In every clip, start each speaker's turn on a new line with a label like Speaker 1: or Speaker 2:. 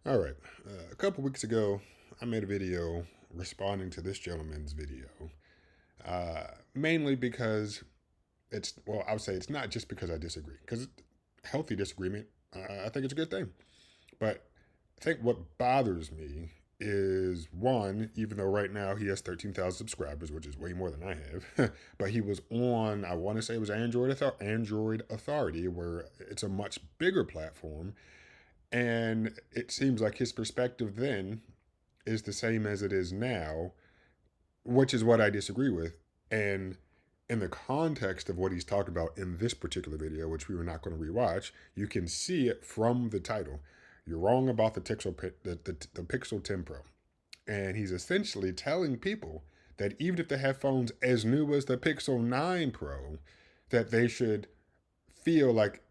Speaker 1: All right. A couple weeks ago, I made a video responding to this gentleman's video, mainly because I would say it's not just because I disagree, because healthy disagreement, I think it's a good thing. But I think what bothers me is one, even though right now he has 13,000 subscribers, which is way more than I have, but he was on, I want to say it was Android Authority, where it's a much bigger platform. And it seems like his perspective then is the same as it is now, which is what I disagree with. And in the context of what he's talking about in this particular video, which we were not going to rewatch, you can see it from the title. You're wrong about the Pixel 10 Pro. And he's essentially telling people that even if they have phones as new as the Pixel 9 Pro, that they should feel like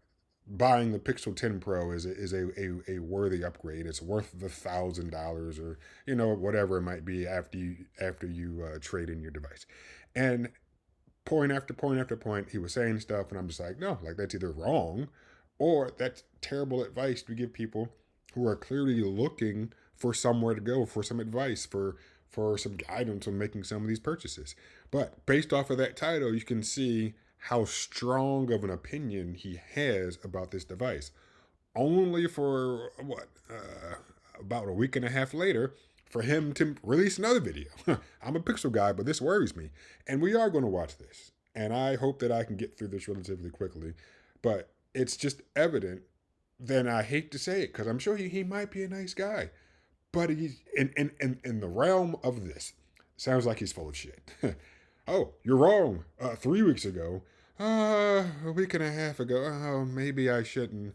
Speaker 1: buying the Pixel 10 Pro is a worthy upgrade. It's worth the $1,000 or whatever it might be after you trade in your device. And point after point after point, he was saying stuff, and I'm just like, no, like that's either wrong or that's terrible advice to give people who are clearly looking for somewhere to go, for some advice, for some guidance on making some of these purchases. But based off of that title, you can see how strong of an opinion he has about this device. Only for about a week and a half later, for him to release another video. I'm a Pixel guy, but this worries me. And we are going to watch this. And I hope that I can get through this relatively quickly. But it's just evident, then I hate to say it, because I'm sure he might be a nice guy. But he's in the realm of this. Sounds like he's full of shit. Oh, you're wrong. 3 weeks ago. A week and a half ago. Oh, maybe I shouldn't.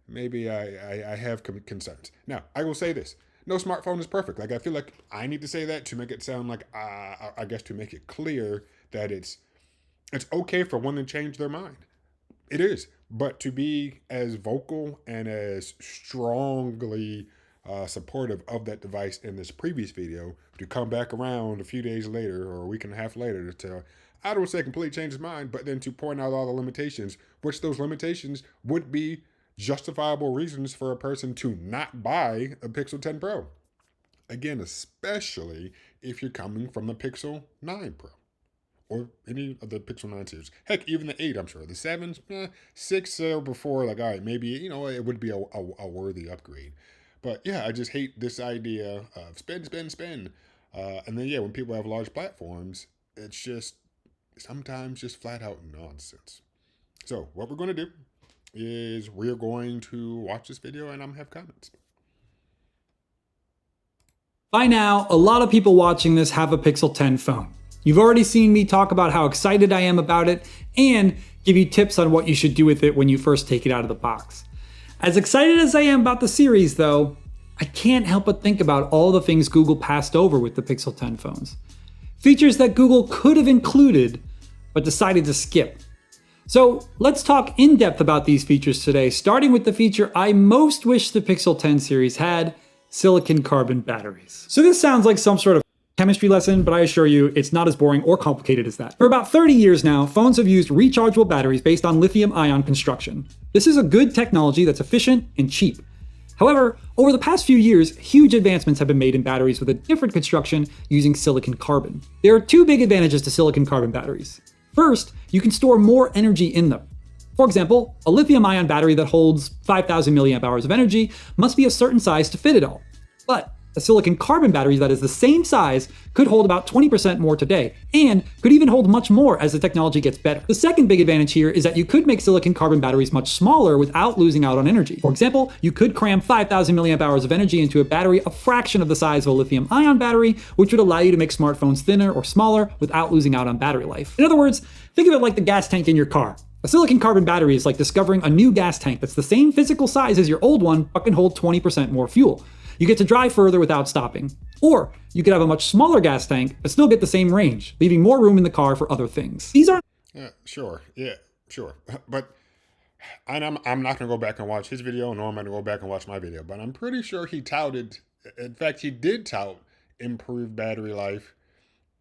Speaker 1: Maybe I have concerns. Now, I will say this. No smartphone is perfect. Like, I feel like I need to say that to make it sound like, I guess to make it clear that it's okay for one to change their mind. It is. But to be as vocal and as strongly supportive of that device in this previous video, to come back around a few days later or a week and a half later to tell, I don't say completely change his mind, but then to point out all the limitations, which those limitations would be justifiable reasons for a person to not buy a Pixel 10 Pro. Again, especially if you're coming from the Pixel 9 Pro or any of the Pixel 9 series. Heck, even the 8, I'm sure. The 7, 6 before, like, all right, maybe, it would be a worthy upgrade. But yeah, I just hate this idea of spend, spend, spend. And then, yeah, when people have large platforms, it's just sometimes just flat out nonsense. So, what we're going to do is we're going to watch this video and I'm going to have comments.
Speaker 2: By now, a lot of people watching this have a Pixel 10 phone. You've already seen me talk about how excited I am about it and give you tips on what you should do with it when you first take it out of the box. As excited as I am about the series though, I can't help but think about all the things Google passed over with the Pixel 10 phones. Features that Google could have included, but decided to skip. So let's talk in depth about these features today, starting with the feature I most wish the Pixel 10 series had, silicon carbon batteries. So this sounds like some sort of chemistry lesson, but I assure you it's not as boring or complicated as that. For about 30 years now, phones have used rechargeable batteries based on lithium-ion construction. This is a good technology that's efficient and cheap. However, over the past few years, huge advancements have been made in batteries with a different construction using silicon carbon. There are two big advantages to silicon carbon batteries. First, you can store more energy in them. For example, a lithium-ion battery that holds 5,000 milliamp hours of energy must be a certain size to fit it all. But a silicon carbon battery that is the same size could hold about 20% more today, and could even hold much more as the technology gets better. The second big advantage here is that you could make silicon carbon batteries much smaller without losing out on energy. For example, you could cram 5,000 milliamp hours of energy into a battery a fraction of the size of a lithium-ion battery, which would allow you to make smartphones thinner or smaller without losing out on battery life. In other words, think of it like the gas tank in your car. A silicon carbon battery is like discovering a new gas tank that's the same physical size as your old one, but can hold 20% more fuel. You get to drive further without stopping. Or you could have a much smaller gas tank, but still get the same range, leaving more room in the car for other things. These aren't
Speaker 1: Sure. Yeah, sure. But and I'm not going to go back and watch his video, nor am I going to go back and watch my video. But I'm pretty sure he touted, in fact, he did tout improved battery life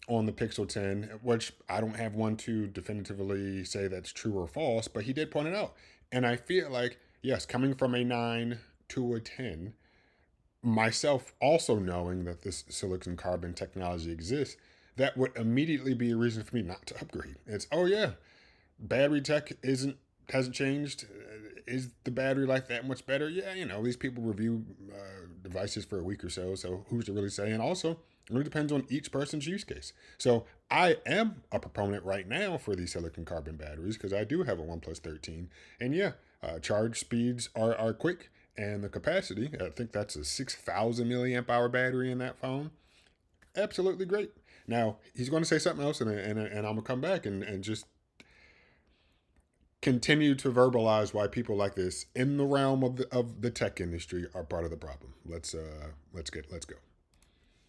Speaker 1: on the Pixel 10, which I don't have one to definitively say that's true or false, but he did point it out. And I feel like, yes, coming from a 9 to a 10, myself also knowing that this silicon carbon technology exists, that would immediately be a reason for me not to upgrade. It's, oh yeah, battery tech hasn't changed. Is the battery life that much better? Yeah, these people review devices for a week or so, so who's to really say? And also, it really depends on each person's use case. So I am a proponent right now for these silicon carbon batteries because I do have a OnePlus 13, and yeah, charge speeds are quick, and the capacity, I think that's a 6,000 milliamp hour battery in that phone. Absolutely great. Now he's going to say something else, and I'm gonna come back and just continue to verbalize why people like this in the realm of the tech industry are part of the problem. Let's go.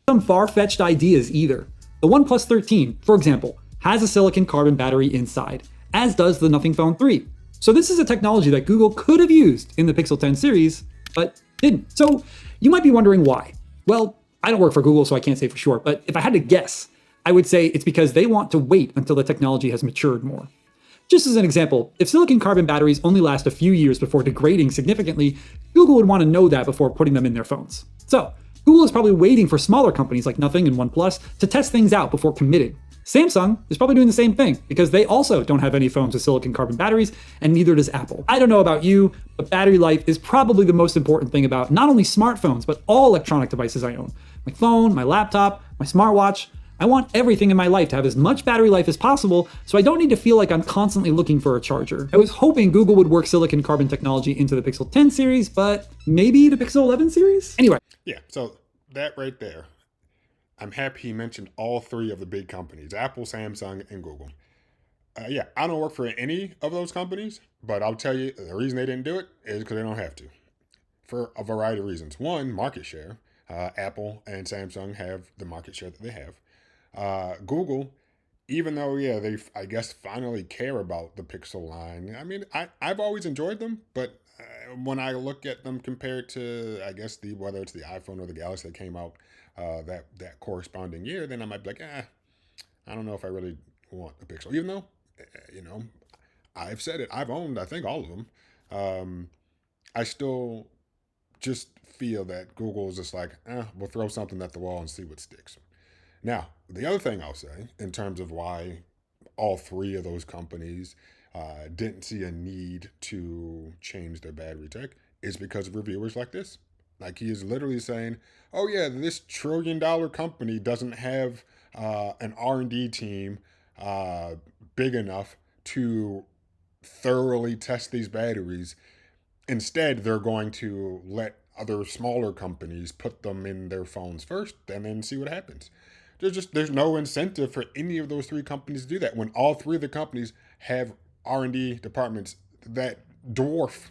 Speaker 2: Some far-fetched ideas either. The OnePlus 13, for example, has a silicon carbon battery inside, as does the Nothing Phone 3. So this is a technology that Google could have used in the Pixel 10 series, but didn't. So you might be wondering why. Well, I don't work for Google, so I can't say for sure, but if I had to guess, I would say it's because they want to wait until the technology has matured more. Just as an example, if silicon carbon batteries only last a few years before degrading significantly, Google would want to know that before putting them in their phones. So, Google is probably waiting for smaller companies like Nothing and OnePlus to test things out before committing. Samsung is probably doing the same thing because they also don't have any phones with silicon carbon batteries, and neither does Apple. I don't know about you, but battery life is probably the most important thing about not only smartphones, but all electronic devices I own. My phone, my laptop, my smartwatch. I want everything in my life to have as much battery life as possible, so I don't need to feel like I'm constantly looking for a charger. I was hoping Google would work silicon carbon technology into the Pixel 10 series, but maybe the Pixel 11 series? Anyway.
Speaker 1: Yeah, so that right there, I'm happy he mentioned all three of the big companies, Apple, Samsung, and Google. Yeah, I don't work for any of those companies, but I'll tell you, the reason they didn't do it is because they don't have to, for a variety of reasons. One, market share. Apple and Samsung have the market share that they have. Google, even though, yeah, they, I guess, finally care about the Pixel line. I mean, I've always enjoyed them, but when I look at them compared to, I guess, whether it's the iPhone or the Galaxy that came out that corresponding year, then I might be like, I don't know if I really want a Pixel. Even though, I've said it, I've owned, I think, all of them. I still just feel that Google is just like, we'll throw something at the wall and see what sticks. Now, the other thing I'll say in terms of why all three of those companies didn't see a need to change their battery tech is because of reviewers like this. Like, he is literally saying, oh yeah, this trillion-dollar company doesn't have an R&D team big enough to thoroughly test these batteries. Instead, they're going to let other smaller companies put them in their phones first and then see what happens. There's no incentive for any of those three companies to do that when all three of the companies have R&D departments that dwarf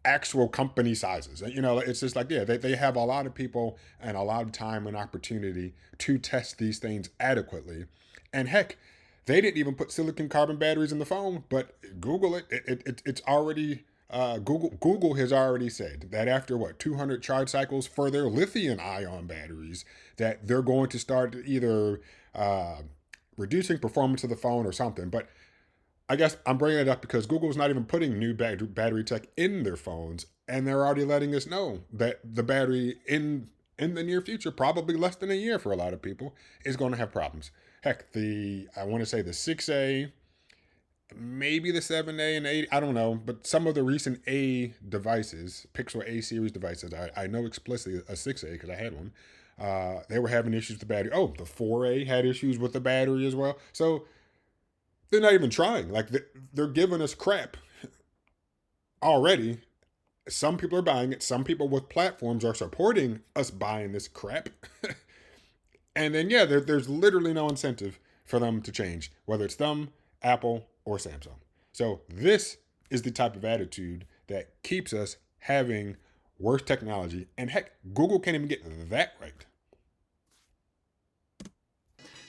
Speaker 1: actual company sizes. It's just like, yeah, they have a lot of people and a lot of time and opportunity to test these things adequately. And heck, they didn't even put silicon carbon batteries in the phone, but Google it's already Google has already said that after 200 charge cycles for their lithium-ion batteries, that they're going to start either reducing performance of the phone or something. But I guess I'm bringing it up because Google's not even putting new battery tech in their phones, and they're already letting us know that the battery in the near future, probably less than a year for a lot of people, is going to have problems. Heck, I want to say the 6A, maybe the 7A and 8, I don't know, but some of the recent A devices, Pixel A series devices, I know explicitly a 6A because I had one, they were having issues with the battery. Oh, the 4A had issues with the battery as well. So they're not even trying. Like, they're giving us crap already. Some people are buying it. Some people with platforms are supporting us buying this crap. And then, yeah, there's literally no incentive for them to change, whether it's them, Apple, or Samsung. So this is the type of attitude that keeps us having worse technology. And heck, Google can't even get that right.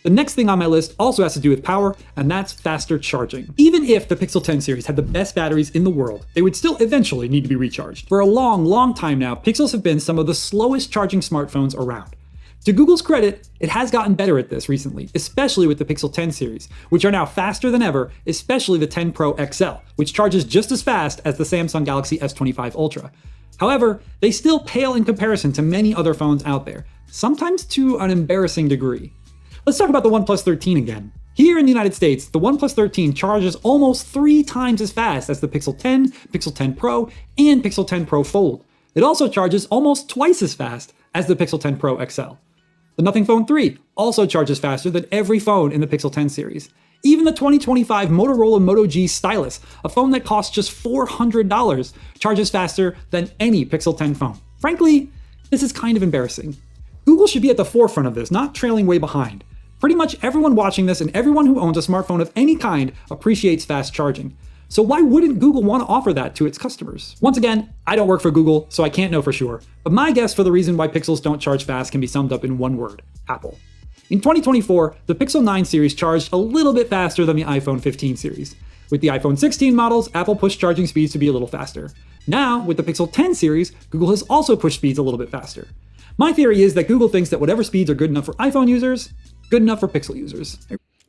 Speaker 2: The next thing on my list also has to do with power, and that's faster charging. Even if the Pixel 10 series had the best batteries in the world, they would still eventually need to be recharged. For a long, long time now, Pixels have been some of the slowest charging smartphones around. To Google's credit, it has gotten better at this recently, especially with the Pixel 10 series, which are now faster than ever, especially the 10 Pro XL, which charges just as fast as the Samsung Galaxy S25 Ultra. However, they still pale in comparison to many other phones out there, sometimes to an embarrassing degree. Let's talk about the OnePlus 13 again. Here in the United States, the OnePlus 13 charges almost 3 times as fast as the Pixel 10, Pixel 10 Pro, and Pixel 10 Pro Fold. It also charges almost twice as fast as the Pixel 10 Pro XL. The Nothing Phone 3 also charges faster than every phone in the Pixel 10 series. Even the 2025 Motorola Moto G Stylus, a phone that costs just $400, charges faster than any Pixel 10 phone. Frankly, this is kind of embarrassing. Google should be at the forefront of this, not trailing way behind. Pretty much everyone watching this and everyone who owns a smartphone of any kind appreciates fast charging. So why wouldn't Google want to offer that to its customers? Once again, I don't work for Google, so I can't know for sure, but my guess for the reason why Pixels don't charge fast can be summed up in one word: Apple. In 2024, the Pixel 9 series charged a little bit faster than the iPhone 15 series. With the iPhone 16 models, Apple pushed charging speeds to be a little faster. Now, with the Pixel 10 series, Google has also pushed speeds a little bit faster. My theory is that Google thinks that whatever speeds are good enough for iPhone users, good enough for Pixel users.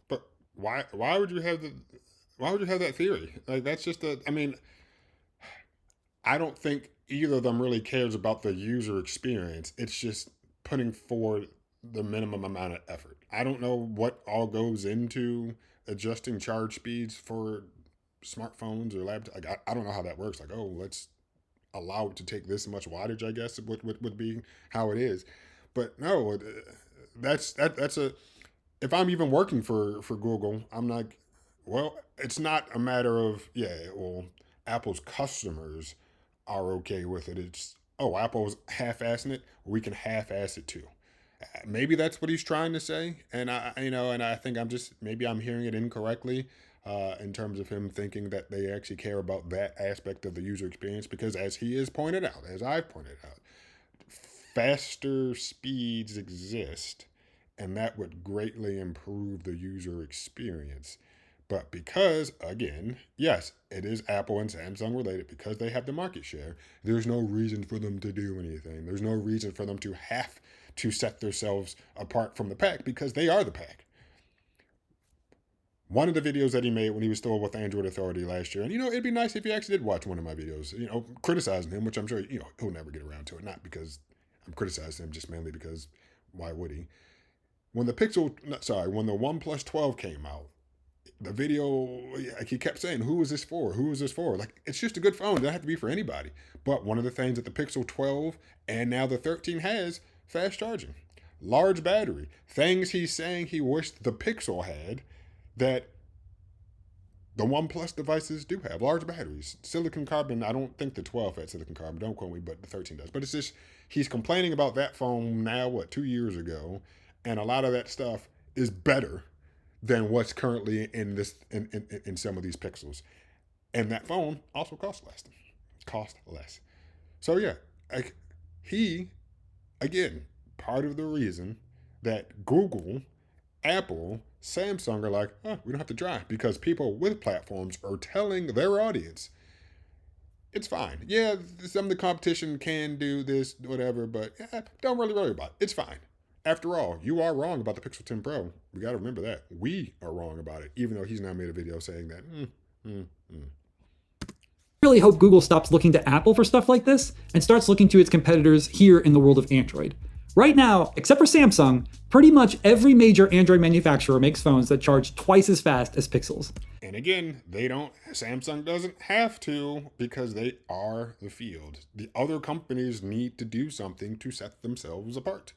Speaker 1: But why would you have that theory? Like, that's just I don't think either of them really cares about the user experience. It's just putting forward the minimum amount of effort. I don't know what all goes into adjusting charge speeds for smartphones or laptops. Like, I don't know how that works. Like, oh, let's allow it to take this much wattage, I guess would be how it is. But no, that's a, if I'm even working for Google, I'm like, well, it's not a matter of, yeah, well, Apple's customers are okay with it. It's, oh, Apple's half-assing it, we can half-ass it too. Maybe that's what he's trying to say, and I think maybe I'm hearing it incorrectly, in terms of him thinking that they actually care about that aspect of the user experience. Because as he has pointed out, as I've pointed out, faster speeds exist, and that would greatly improve the user experience. But because, again, yes, it is Apple and Samsung related, because they have the market share, there's no reason for them to do anything. There's no reason for them to have to set themselves apart from the pack, because they are the pack. One of the videos that he made when he was still with Android Authority last year, and it'd be nice if he actually did watch one of my videos, criticizing him, which I'm sure, he'll never get around to it. Not because I'm criticizing him, just mainly because why would he? When the OnePlus 12 came out, the video, like, he kept saying, who is this for? Who is this for? Like, it's just a good phone. It doesn't have to be for anybody. But one of the things that the Pixel 12 and now the 13 has, fast charging, large battery, things he's saying he wished the Pixel had that the OnePlus devices do have: large batteries, silicon carbon. I don't think the 12 had silicon carbon, don't quote me, but the 13 does. But it's just, he's complaining about that phone now, 2 years ago, and a lot of that stuff is better than what's currently in some of these Pixels. And that phone also costs less. So yeah, he, again, part of the reason that Google, Apple, Samsung are like, we don't have to try, because people with platforms are telling their audience, it's fine. Yeah, some of the competition can do this, whatever, but don't really worry about it. It's fine. After all, you are wrong about the Pixel 10 Pro. We got to remember that. We are wrong about it, even though he's now made a video saying that.
Speaker 2: I really hope Google stops looking to Apple for stuff like this and starts looking to its competitors here in the world of Android. Right now, except for Samsung, pretty much every major Android manufacturer makes phones that charge twice as fast as Pixels.
Speaker 1: And again, Samsung doesn't have to, because they are the field. The other companies need to do something to set themselves apart,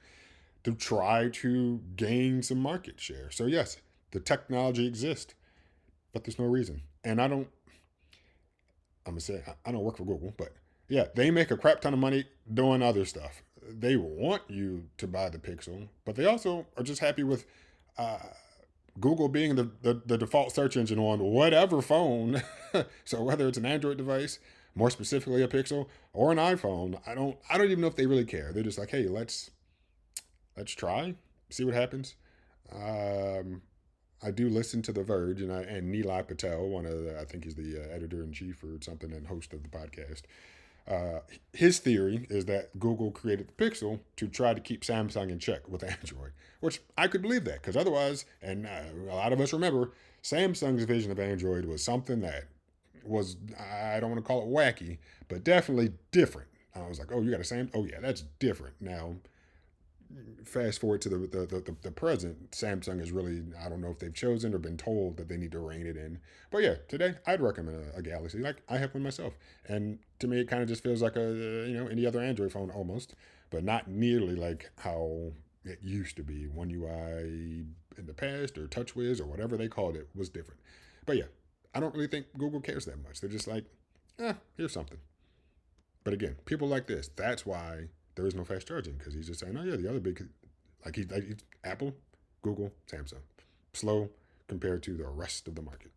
Speaker 1: to try to gain some market share. So yes, the technology exists, but there's no reason. And I'm gonna say, I don't work for Google, but yeah, they make a crap ton of money doing other stuff. They want you to buy the Pixel, but they also are just happy with Google being the default search engine on whatever phone. So whether it's an Android device, more specifically a Pixel, or an iPhone, I don't even know if they really care. They're just like, hey, let's try, see what happens. I do listen to The Verge, and Nilay Patel, I think he's the editor-in-chief or something and host of the podcast. His theory is that Google created the Pixel to try to keep Samsung in check with Android, which I could believe that, because otherwise, and a lot of us remember, Samsung's vision of Android was something that was, I don't want to call it wacky, but definitely different I was like, oh, you got a Samsung? Oh yeah, that's different. Now, fast forward to the present, Samsung is really, I don't know if they've chosen or been told that they need to rein it in. But yeah, today I'd recommend a Galaxy. Like, I have one myself, and to me it kind of just feels like any other Android phone almost, but not nearly like how it used to be. One UI in the past, or TouchWiz, or whatever they called it, was different. But yeah, I don't really think Google cares that much. They're just like, here's something. But again, people like this, that's why there is no fast charging, because he's just saying, oh yeah, the other big, he's Apple, Google, Samsung, slow compared to the rest of the market.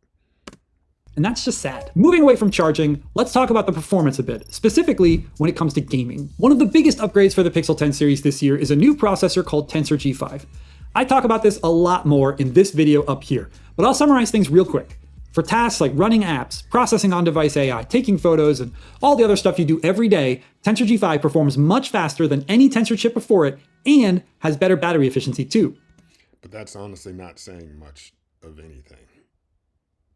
Speaker 2: And that's just sad. Moving away from charging, let's talk about the performance a bit, specifically when it comes to gaming. One of the biggest upgrades for the Pixel 10 series this year is a new processor called Tensor G5. I talk about this a lot more in this video up here, but I'll summarize things real quick. For tasks like running apps, processing on-device AI, taking photos, and all the other stuff you do every day, Tensor G5 performs much faster than any Tensor chip before it, and has better battery efficiency too.
Speaker 1: But that's honestly not saying much of anything.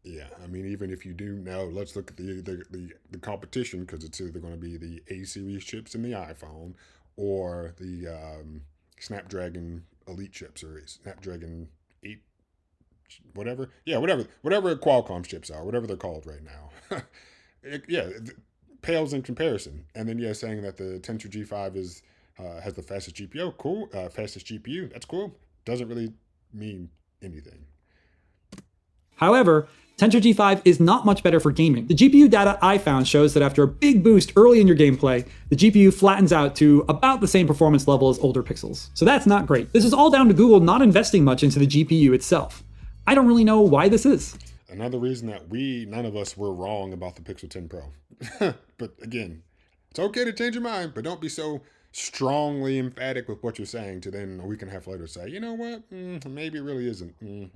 Speaker 1: Yeah, I mean, even if you do now, let's look at the competition, because it's either going to be the A series chips in the iPhone or the Snapdragon Elite chips, or Snapdragon 8, whatever. Yeah, whatever Qualcomm chips are, whatever they're called right now. It pales in comparison. And then saying that the Tensor G5 is has the fastest GPU, cool. Fastest GPU, that's cool. Doesn't really mean anything.
Speaker 2: However, Tensor G5 is not much better for gaming. The GPU data I found shows that after a big boost early in your gameplay, the GPU flattens out to about the same performance level as older Pixels. So that's not great. This is all down to Google not investing much into the GPU itself. I don't really know why this is.
Speaker 1: Another reason that none of us were wrong about the Pixel 10 Pro. But again, it's okay to change your mind, but don't be so strongly emphatic with what you're saying to then a week and a half later say, you know what, maybe it really isn't. Nah.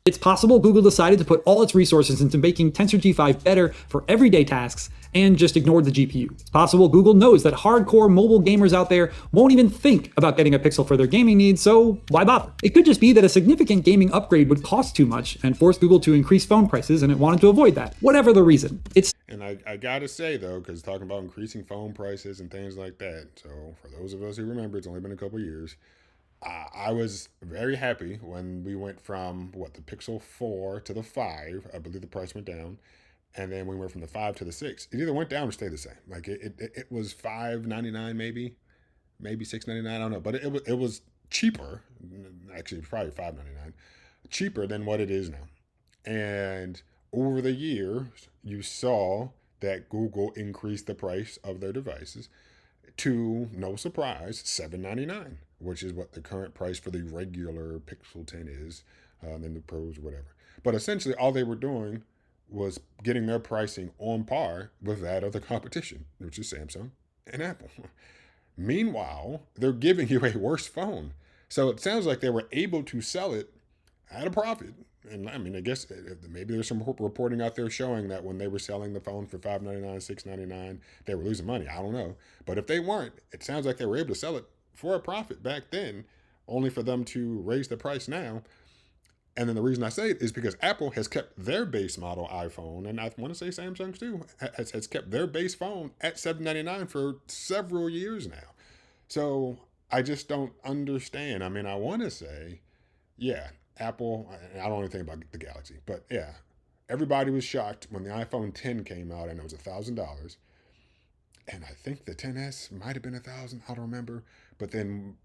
Speaker 2: It's possible Google decided to put all its resources into making Tensor G5 better for everyday tasks and just ignored the GPU. It's possible Google knows that hardcore mobile gamers out there won't even think about getting a Pixel for their gaming needs, so why bother? It could just be that a significant gaming upgrade would cost too much and force Google to increase phone prices, and it wanted to avoid that. Whatever the reason.
Speaker 1: And I gotta say though, because talking about increasing phone prices and things like that, so for those of us who remember, it's only been a couple years. I was very happy when we went from the Pixel 4 to the 5. I believe the price went down, and then we went from the 5 to the 6. It either went down or stayed the same. Like it was $5.99 maybe $6.99. I don't know, but it was cheaper. Actually, probably $5.99 cheaper than what it is now. And over the years, you saw that Google increased the price of their devices to, no surprise, $7.99, which is what the current price for the regular Pixel 10 is, then the Pros or whatever. But essentially, all they were doing was getting their pricing on par with that of the competition, which is Samsung and Apple. Meanwhile, they're giving you a worse phone. So it sounds like they were able to sell it at a profit. And I mean, I guess maybe there's some reporting out there showing that when they were selling the phone for $5.99, $6.99, they were losing money. I don't know. But if they weren't, it sounds like they were able to sell it for a profit back then, only for them to raise the price now. And then the reason I say it is because Apple has kept their base model iPhone, and I want to say Samsung too, has kept their base phone at $7.99 for several years now. So I just don't understand. I mean, I want to say, Apple, I don't know anything about the Galaxy, but everybody was shocked when the iPhone 10 came out and it was $1,000. And I think the 10s might have been $1,000. I don't remember. But then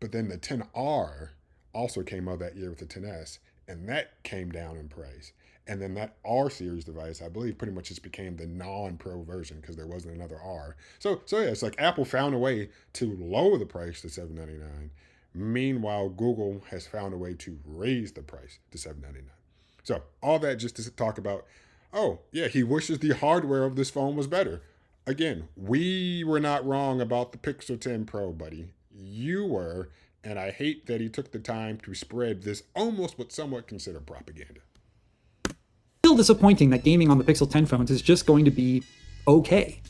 Speaker 1: the 10R also came out that year with the 10s, and that came down in price. And then that R series device, I believe, pretty much just became the non-Pro version because there wasn't another R. So it's like Apple found a way to lower the price to $7.99. Meanwhile, Google has found a way to raise the price to $7.99. So all that just to talk about, he wishes the hardware of this phone was better. Again, we were not wrong about the Pixel 10 Pro, buddy. You were, and I hate that he took the time to spread this almost what some would consider propaganda.
Speaker 2: Still disappointing that gaming on the Pixel 10 phones is just going to be okay.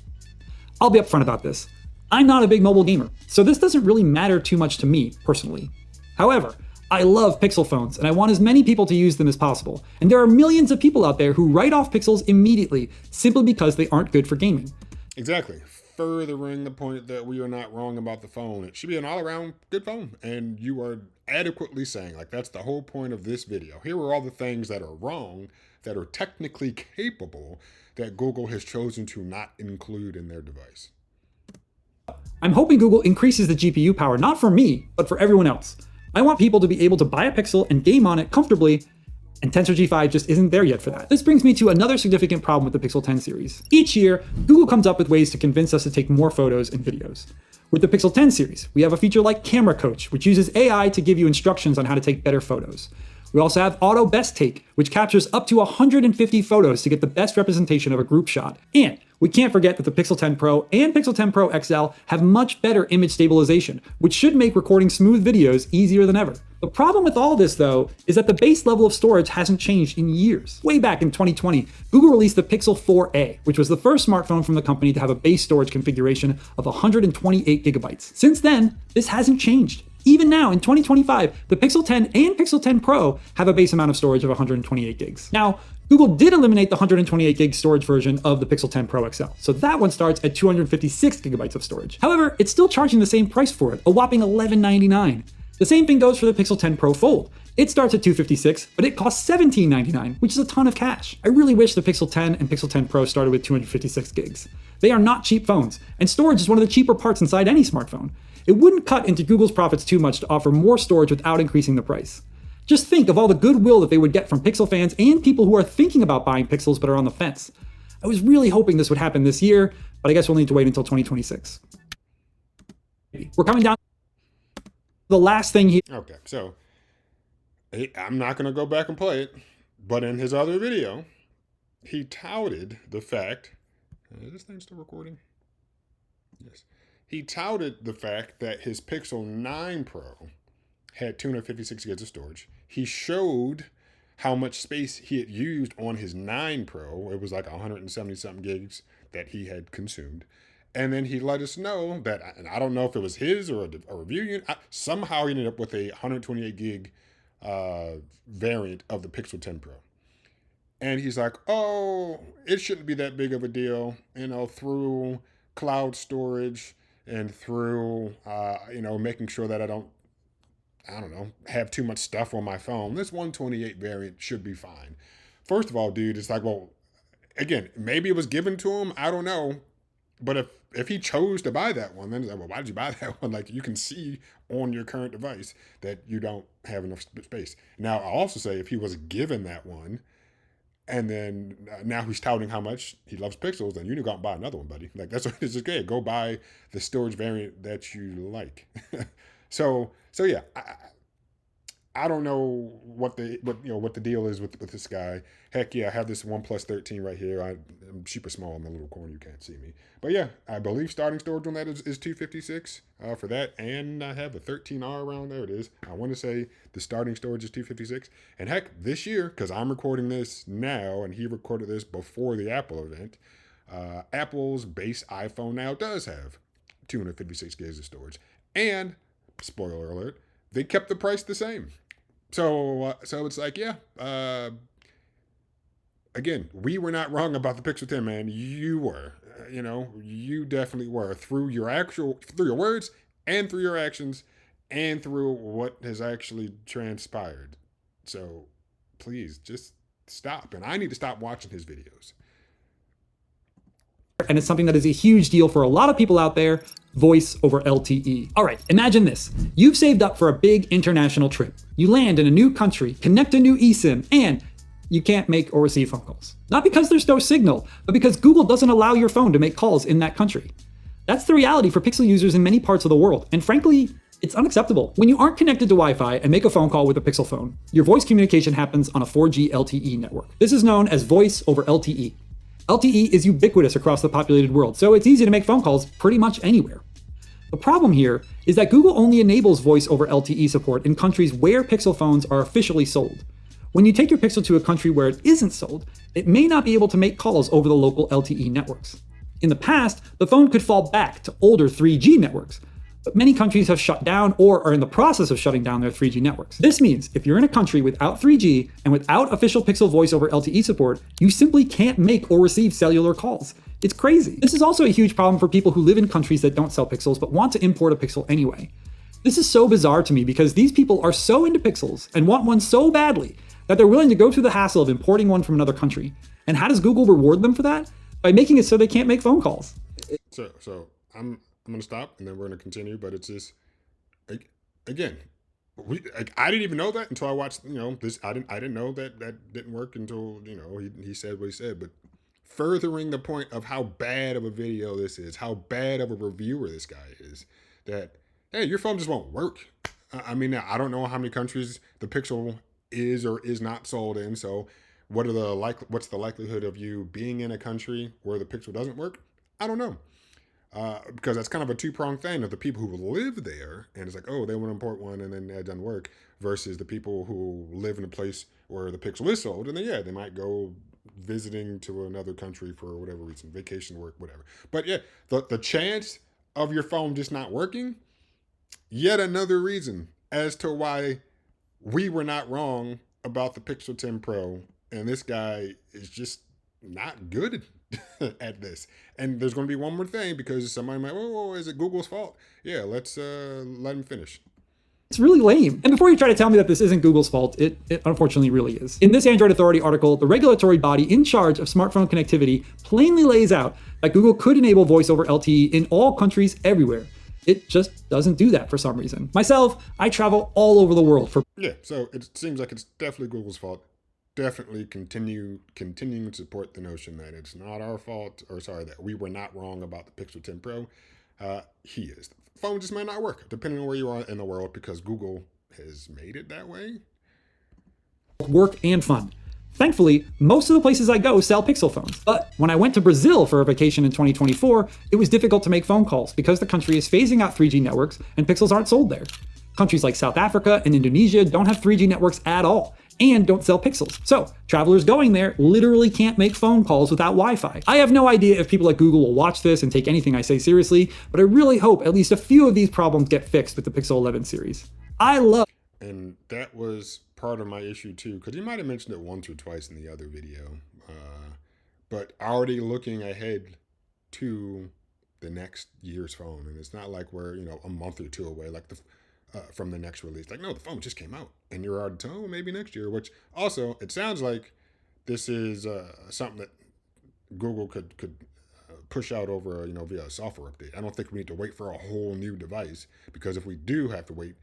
Speaker 2: I'll be upfront about this. I'm not a big mobile gamer, so this doesn't really matter too much to me, personally. However, I love Pixel phones, and I want as many people to use them as possible, and there are millions of people out there who write off Pixels immediately simply because they aren't good for gaming.
Speaker 1: Exactly. Furthering the point that we are not wrong about the phone. It should be an all around good phone. And you are adequately saying, like, that's the whole point of this video. Here are all the things that are wrong, that are technically capable, that Google has chosen to not include in their device.
Speaker 2: I'm hoping Google increases the GPU power, not for me, but for everyone else. I want people to be able to buy a Pixel and game on it comfortably, and Tensor G5 just isn't there yet for that. This brings me to another significant problem with the Pixel 10 series. Each year, Google comes up with ways to convince us to take more photos and videos. With the Pixel 10 series, we have a feature like Camera Coach, which uses AI to give you instructions on how to take better photos. We also have Auto Best Take, which captures up to 150 photos to get the best representation of a group shot. And we can't forget that the Pixel 10 Pro and Pixel 10 Pro XL have much better image stabilization, which should make recording smooth videos easier than ever. The problem with all this, though, is that the base level of storage hasn't changed in years. Way back in 2020, Google released the Pixel 4a, which was the first smartphone from the company to have a base storage configuration of 128 gigabytes. Since then, this hasn't changed. Even now, in 2025, the Pixel 10 and Pixel 10 Pro have a base amount of storage of 128 gigs. Now, Google did eliminate the 128 gig storage version of the Pixel 10 Pro XL, so that one starts at 256 gigabytes of storage. However, it's still charging the same price for it, a whopping $11.99. The same thing goes for the Pixel 10 Pro Fold. It starts at $256, but it costs $17.99, which is a ton of cash. I really wish the Pixel 10 and Pixel 10 Pro started with 256 gigs. They are not cheap phones, and storage is one of the cheaper parts inside any smartphone. It wouldn't cut into Google's profits too much to offer more storage without increasing the price. Just think of all the goodwill that they would get from Pixel fans and people who are thinking about buying Pixels but are on the fence. I was really hoping this would happen this year, but I guess we'll need to wait until 2026. We're coming down to the last thing here.
Speaker 1: Okay, so I'm not going to go back and play it, but in his other video, he touted the fact, is this thing still recording? Yes. He touted the fact that his Pixel 9 Pro had 256 gigs of storage. He showed how much space he had used on his 9 Pro. It was like 170 something gigs that he had consumed. And then he let us know that, and I don't know if it was his or a review unit, somehow he ended up with a 128 gig variant of the Pixel 10 Pro. And he's like, oh, it shouldn't be that big of a deal, through cloud storage and through, making sure that I don't have too much stuff on my phone. This 128 variant should be fine. First of all, dude, it's like, well, again, maybe it was given to him. I don't know. But if he chose to buy that one, then it's like, well, why did you buy that one? Like, you can see on your current device that you don't have enough space. Now, I'll also say if he was given that one, and then now he's touting how much he loves Pixels, then you need to go out and buy another one, buddy. Like, that's what it's just good. Go buy the storage variant that you like. So yeah, I don't know what the deal is with this guy. Heck yeah, I have this OnePlus 13 right here. I'm super small in the little corner, you can't see me. But yeah, I believe starting storage on that is 256 for that, and I have a 13R around there. It is. I want to say the starting storage is 256. And heck, this year, because I'm recording this now, and he recorded this before the Apple event, Apple's base iPhone now does have 256 gigs of storage, and spoiler alert, they kept the price the same. So it's like, yeah, again, we were not wrong about the Pixel 10, man. You were, you definitely were through your words and through your actions and through what has actually transpired. So please just stop. And I need to stop watching his videos.
Speaker 2: And it's something that is a huge deal for a lot of people out there, voice over LTE. All right, imagine this. You've saved up for a big international trip. You land in a new country, connect a new eSIM, and you can't make or receive phone calls. Not because there's no signal, but because Google doesn't allow your phone to make calls in that country. That's the reality for Pixel users in many parts of the world, and frankly, it's unacceptable. When you aren't connected to Wi-Fi and make a phone call with a Pixel phone, your voice communication happens on a 4G LTE network. This is known as voice over LTE. LTE is ubiquitous across the populated world, so it's easy to make phone calls pretty much anywhere. The problem here is that Google only enables voice over LTE support in countries where Pixel phones are officially sold. When you take your Pixel to a country where it isn't sold, it may not be able to make calls over the local LTE networks. In the past, the phone could fall back to older 3G networks, but many countries have shut down or are in the process of shutting down their 3G networks. This means if you're in a country without 3G and without official Pixel voice over LTE support, you simply can't make or receive cellular calls. It's crazy. This is also a huge problem for people who live in countries that don't sell Pixels but want to import a Pixel anyway. This is so bizarre to me because these people are so into Pixels and want one so badly that they're willing to go through the hassle of importing one from another country. And how does Google reward them for that? By making it so they can't make phone calls.
Speaker 1: So I'm gonna stop and then we're gonna continue, but it's just again, I didn't even know that until I watched this. I didn't know that didn't work until he said what he said. But furthering the point of how bad of a video this is, how bad of a reviewer this guy is, that hey, your phone just won't work. I mean, I don't know how many countries the Pixel is or is not sold in. So what's the likelihood of you being in a country where the Pixel doesn't work? I don't know. Because that's kind of a two-pronged thing of the people who live there, and it's like, oh, they want to import one, and then it doesn't work, versus the people who live in a place where the Pixel is sold, and then, yeah, they might go visiting to another country for whatever reason, vacation, work, whatever. But, yeah, the chance of your phone just not working, yet another reason as to why we were not wrong about the Pixel 10 Pro, and this guy is just not good at this. And there's going to be one more thing because somebody might, oh, is it Google's fault? Yeah, let's let him finish.
Speaker 2: It's really lame. And before you try to tell me that this isn't Google's fault, it unfortunately really is. In this Android Authority article, the regulatory body in charge of smartphone connectivity plainly lays out that Google could enable voice over LTE in all countries everywhere. It just doesn't do that for some reason. Myself, I travel all over the world for...
Speaker 1: Yeah, so it seems like it's definitely Google's fault. Definitely continuing to support the notion that it's not our fault, or sorry, that we were not wrong about the Pixel 10 Pro. He is. The phone just might not work, depending on where you are in the world, because Google has made it that way.
Speaker 2: Work and fun. Thankfully, most of the places I go sell Pixel phones. But when I went to Brazil for a vacation in 2024, it was difficult to make phone calls because the country is phasing out 3G networks and Pixels aren't sold there. Countries like South Africa and Indonesia don't have 3G networks at all and don't sell Pixels. So travelers going there literally can't make phone calls without Wi-Fi. I have no idea if people at Google will watch this and take anything I say seriously, but I really hope at least a few of these problems get fixed with the Pixel 11 series.
Speaker 1: And that was part of my issue too, because you might have mentioned it once or twice in the other video, but already looking ahead to the next year's phone, and it's not like we're a month or two away, like from the next release. Like, no, the phone just came out, and you're already telling, maybe next year. Which also, it sounds like this is something that Google could push out over via a software update. I don't think we need to wait for a whole new device, because if we do have to wait,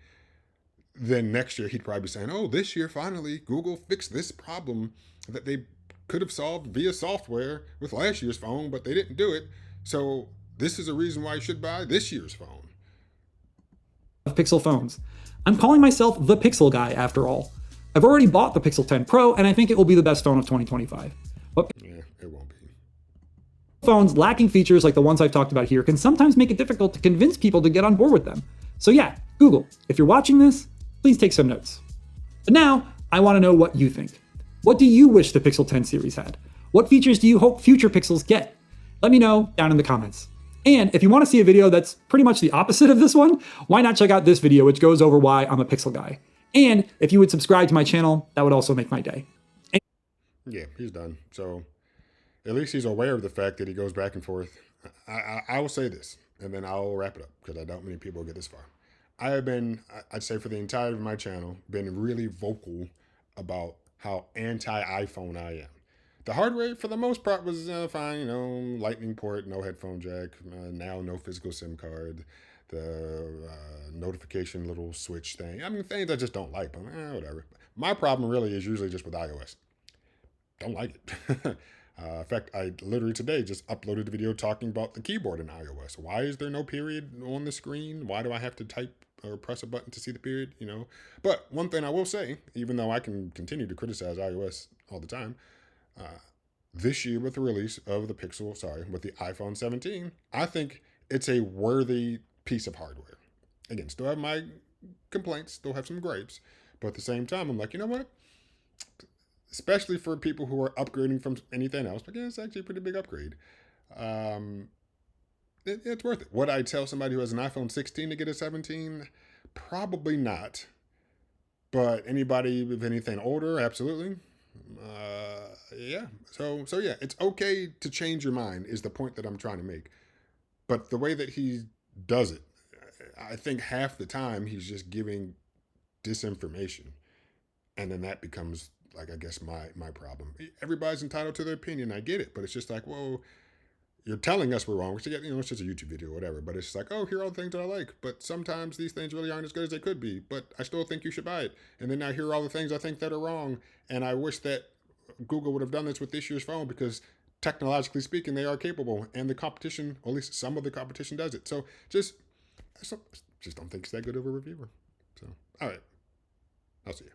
Speaker 1: then next year he'd probably be saying, oh, this year finally Google fixed this problem that they could have solved via software with last year's phone, but they didn't do it. So this is a reason why you should buy this year's phone.
Speaker 2: Pixel phones. I'm calling myself the Pixel guy after all. I've already bought the Pixel 10 Pro and I think it will be the best phone of 2025. But
Speaker 1: yeah, it won't be.
Speaker 2: Phones lacking features like the ones I've talked about here can sometimes make it difficult to convince people to get on board with them. So yeah, Google, if you're watching this, please take some notes. But now, I want to know what you think. What do you wish the Pixel 10 series had? What features do you hope future Pixels get? Let me know down in the comments. And if you want to see a video that's pretty much the opposite of this one, why not check out this video, which goes over why I'm a Pixel guy. And if you would subscribe to my channel, that would also make my day.
Speaker 1: Yeah, he's done. So at least he's aware of the fact that he goes back and forth. I will say this, and then I'll wrap it up, because I doubt many people get this far. I have been, I'd say for the entirety of my channel, been really vocal about how anti-iPhone I am. The hardware, for the most part, was fine. Lightning port, no headphone jack, now no physical SIM card, the notification little switch thing. I mean, things I just don't like, but whatever. My problem really is usually just with iOS. Don't like it. In fact, I literally today just uploaded a video talking about the keyboard in iOS. Why is there no period on the screen? Why do I have to type or press a button to see the period? But one thing I will say, even though I can continue to criticize iOS all the time, this year with the release of the with the iPhone 17, I think it's a worthy piece of hardware. Again, still have my complaints, still have some gripes, but at the same time, I'm like, you know what? Especially for people who are upgrading from anything else, but yeah, it's actually a pretty big upgrade. Yeah, it's worth it. Would I tell somebody who has an iPhone 16 to get a 17? Probably not. But anybody with anything older, absolutely. Yeah. So yeah, it's okay to change your mind is the point that I'm trying to make. But the way that he does it, I think half the time he's just giving disinformation, and then that becomes like I guess my problem. Everybody's entitled to their opinion. I get it, but it's just like, whoa, you're telling us we're wrong. Which it's just a YouTube video or whatever. But it's like, oh, here are all the things that I like. But sometimes these things really aren't as good as they could be. But I still think you should buy it. And then now here are all the things I think that are wrong. And I wish that Google would have done this with this year's phone because technologically speaking, they are capable, and the competition, or at least some of the competition, does it. So just don't think it's that good of a reviewer. So all right, I'll see you.